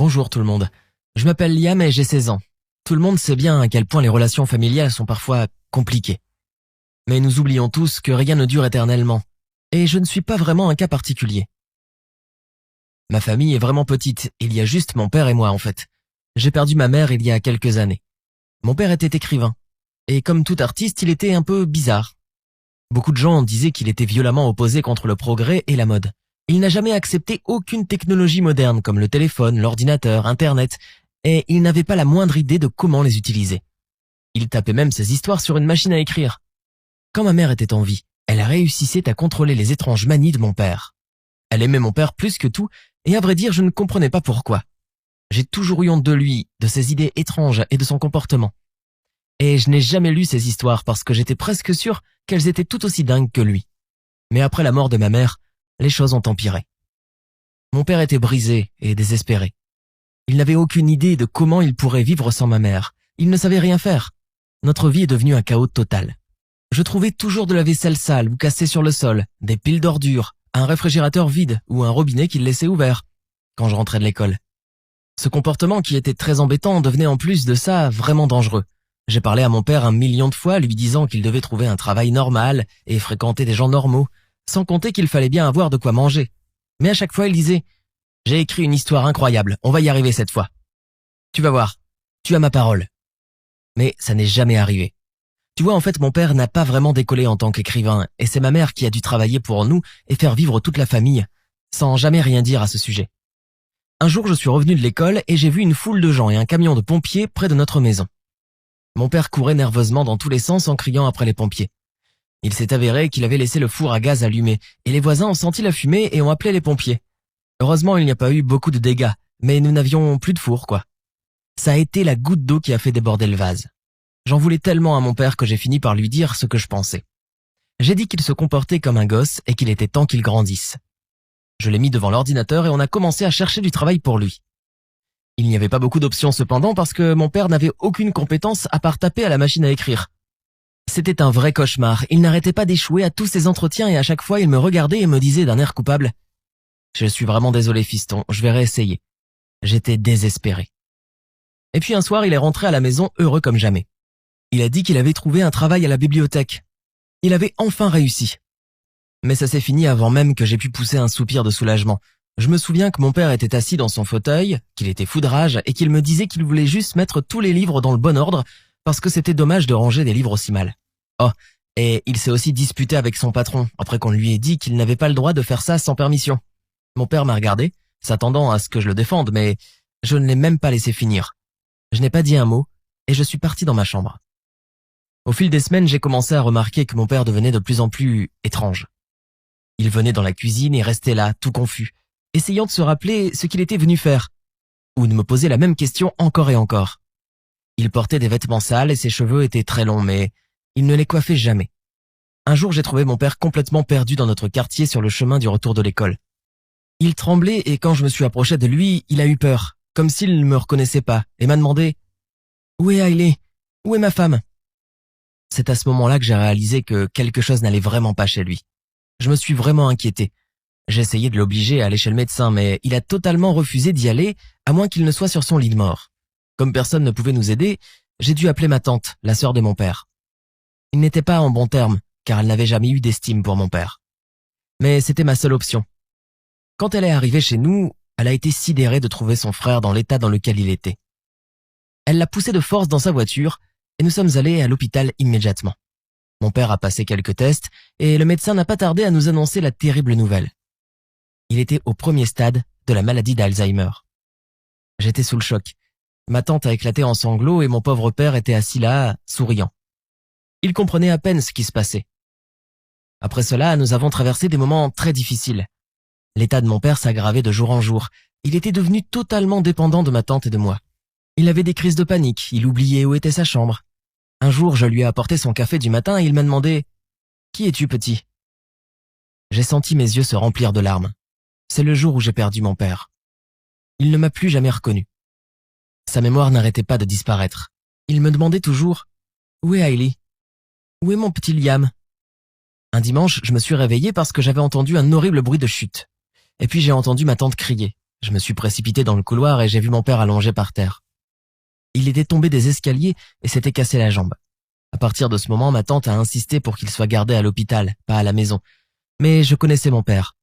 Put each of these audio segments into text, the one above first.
Bonjour tout le monde. Je m'appelle Liam et j'ai 16 ans. Tout le monde sait bien à quel point les relations familiales sont parfois compliquées. Mais nous oublions tous que rien ne dure éternellement. Et je ne suis pas vraiment un cas particulier. Ma famille est vraiment petite, il y a juste mon père et moi en fait. J'ai perdu ma mère il y a quelques années. Mon père était écrivain. Et comme tout artiste, il était un peu bizarre. Beaucoup de gens disaient qu'il était violemment opposé contre le progrès et la mode. Il n'a jamais accepté aucune technologie moderne comme le téléphone, l'ordinateur, Internet, et il n'avait pas la moindre idée de comment les utiliser. Il tapait même ses histoires sur une machine à écrire. Quand ma mère était en vie, elle réussissait à contrôler les étranges manies de mon père. Elle aimait mon père plus que tout, et à vrai dire, je ne comprenais pas pourquoi. J'ai toujours eu honte de lui, de ses idées étranges et de son comportement. Et je n'ai jamais lu ces histoires parce que j'étais presque sûr qu'elles étaient tout aussi dingues que lui. Mais après la mort de ma mère, les choses ont empiré. Mon père était brisé et désespéré. Il n'avait aucune idée de comment il pourrait vivre sans ma mère. Il ne savait rien faire. Notre vie est devenue un chaos total. Je trouvais toujours de la vaisselle sale ou cassée sur le sol, des piles d'ordures, un réfrigérateur vide ou un robinet qu'il laissait ouvert quand je rentrais de l'école. Ce comportement qui était très embêtant devenait en plus de ça vraiment dangereux. J'ai parlé à mon père 1 million de fois lui disant qu'il devait trouver un travail normal et fréquenter des gens normaux, sans compter qu'il fallait bien avoir de quoi manger. Mais à chaque fois il disait « J'ai écrit une histoire incroyable, on va y arriver cette fois. Tu vas voir, tu as ma parole. » Mais ça n'est jamais arrivé. Tu vois, en fait, mon père n'a pas vraiment décollé en tant qu'écrivain, et c'est ma mère qui a dû travailler pour nous et faire vivre toute la famille, sans jamais rien dire à ce sujet. Un jour, je suis revenu de l'école et j'ai vu une foule de gens et un camion de pompiers près de notre maison. Mon père courait nerveusement dans tous les sens en criant après les pompiers. Il s'est avéré qu'il avait laissé le four à gaz allumé, et les voisins ont senti la fumée et ont appelé les pompiers. Heureusement, il n'y a pas eu beaucoup de dégâts, mais nous n'avions plus de four, quoi. Ça a été la goutte d'eau qui a fait déborder le vase. J'en voulais tellement à mon père que j'ai fini par lui dire ce que je pensais. J'ai dit qu'il se comportait comme un gosse et qu'il était temps qu'il grandisse. Je l'ai mis devant l'ordinateur et on a commencé à chercher du travail pour lui. Il n'y avait pas beaucoup d'options cependant parce que mon père n'avait aucune compétence à part taper à la machine à écrire. C'était un vrai cauchemar, il n'arrêtait pas d'échouer à tous ses entretiens et à chaque fois il me regardait et me disait d'un air coupable « Je suis vraiment désolé fiston, je vais réessayer. » J'étais désespéré. Et puis un soir il est rentré à la maison heureux comme jamais. Il a dit qu'il avait trouvé un travail à la bibliothèque. Il avait enfin réussi. Mais ça s'est fini avant même que j'ai pu pousser un soupir de soulagement. Je me souviens que mon père était assis dans son fauteuil, qu'il était fou de rage et qu'il me disait qu'il voulait juste mettre tous les livres dans le bon ordre parce que c'était dommage de ranger des livres aussi mal. Oh, et il s'est aussi disputé avec son patron après qu'on lui ait dit qu'il n'avait pas le droit de faire ça sans permission. Mon père m'a regardé, s'attendant à ce que je le défende, mais je ne l'ai même pas laissé finir. Je n'ai pas dit un mot et je suis parti dans ma chambre. Au fil des semaines, j'ai commencé à remarquer que mon père devenait de plus en plus étrange. Il venait dans la cuisine et restait là, tout confus, essayant de se rappeler ce qu'il était venu faire, ou de me poser la même question encore et encore. Il portait des vêtements sales et ses cheveux étaient très longs, mais il ne les coiffait jamais. Un jour, j'ai trouvé mon père complètement perdu dans notre quartier sur le chemin du retour de l'école. Il tremblait et quand je me suis approché de lui, il a eu peur, comme s'il ne me reconnaissait pas, et m'a demandé « Où est Hailey ? Où est ma femme ?» C'est à ce moment-là que j'ai réalisé que quelque chose n'allait vraiment pas chez lui. Je me suis vraiment inquiété. J'ai essayé de l'obliger à aller chez le médecin, mais il a totalement refusé d'y aller, à moins qu'il ne soit sur son lit de mort. Comme personne ne pouvait nous aider, j'ai dû appeler ma tante, la sœur de mon père. Il n'était pas en bons termes, car elle n'avait jamais eu d'estime pour mon père. Mais c'était ma seule option. Quand elle est arrivée chez nous, elle a été sidérée de trouver son frère dans l'état dans lequel il était. Elle l'a poussé de force dans sa voiture, et nous sommes allés à l'hôpital immédiatement. Mon père a passé quelques tests et le médecin n'a pas tardé à nous annoncer la terrible nouvelle. Il était au premier stade de la maladie d'Alzheimer. J'étais sous le choc. Ma tante a éclaté en sanglots et mon pauvre père était assis là, souriant. Il comprenait à peine ce qui se passait. Après cela, nous avons traversé des moments très difficiles. L'état de mon père s'aggravait de jour en jour. Il était devenu totalement dépendant de ma tante et de moi. Il avait des crises de panique, il oubliait où était sa chambre. Un jour, je lui ai apporté son café du matin et il m'a demandé « Qui es-tu, petit ?» J'ai senti mes yeux se remplir de larmes. C'est le jour où j'ai perdu mon père. Il ne m'a plus jamais reconnu. Sa mémoire n'arrêtait pas de disparaître. Il me demandait toujours « Où est Hailey ? Où est mon petit Liam ?» Un dimanche, je me suis réveillé parce que j'avais entendu un horrible bruit de chute. Et puis j'ai entendu ma tante crier. Je me suis précipité dans le couloir et j'ai vu mon père allongé par terre. Il était tombé des escaliers et s'était cassé la jambe. À partir de ce moment, ma tante a insisté pour qu'il soit gardé à l'hôpital, pas à la maison. Mais je connaissais mon père.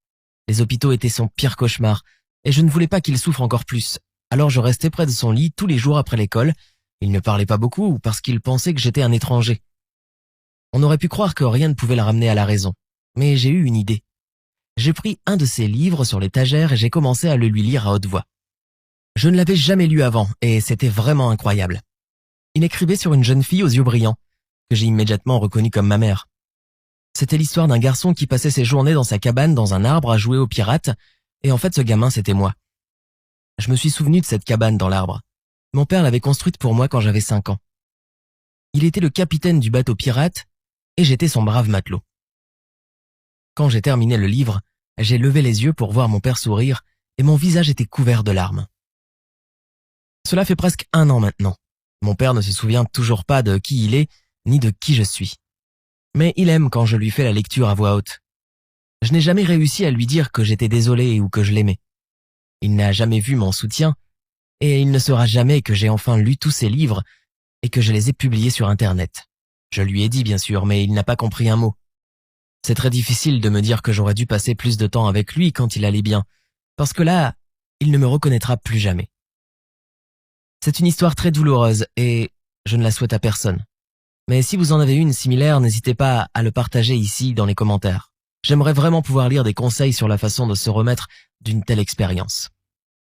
Les hôpitaux étaient son pire cauchemar, et je ne voulais pas qu'il souffre encore plus. Alors je restais près de son lit tous les jours après l'école. Il ne parlait pas beaucoup parce qu'il pensait que j'étais un étranger. On aurait pu croire que rien ne pouvait le ramener à la raison. Mais j'ai eu une idée. J'ai pris un de ses livres sur l'étagère et j'ai commencé à le lui lire à haute voix. Je ne l'avais jamais lu avant, et c'était vraiment incroyable. Il écrivait sur une jeune fille aux yeux brillants, que j'ai immédiatement reconnue comme ma mère. C'était l'histoire d'un garçon qui passait ses journées dans sa cabane dans un arbre à jouer aux pirates, et en fait ce gamin c'était moi. Je me suis souvenu de cette cabane dans l'arbre. Mon père l'avait construite pour moi quand j'avais 5 ans. Il était le capitaine du bateau pirate, et j'étais son brave matelot. Quand j'ai terminé le livre, j'ai levé les yeux pour voir mon père sourire, et mon visage était couvert de larmes. Cela fait presque 1 an maintenant. Mon père ne se souvient toujours pas de qui il est, ni de qui je suis. Mais il aime quand je lui fais la lecture à voix haute. Je n'ai jamais réussi à lui dire que j'étais désolé ou que je l'aimais. Il n'a jamais vu mon soutien, et il ne saura jamais que j'ai enfin lu tous ses livres et que je les ai publiés sur Internet. Je lui ai dit bien sûr, mais il n'a pas compris un mot. C'est très difficile de me dire que j'aurais dû passer plus de temps avec lui quand il allait bien, parce que là, il ne me reconnaîtra plus jamais. C'est une histoire très douloureuse et je ne la souhaite à personne. Mais si vous en avez une similaire, n'hésitez pas à le partager ici dans les commentaires. J'aimerais vraiment pouvoir lire des conseils sur la façon de se remettre d'une telle expérience.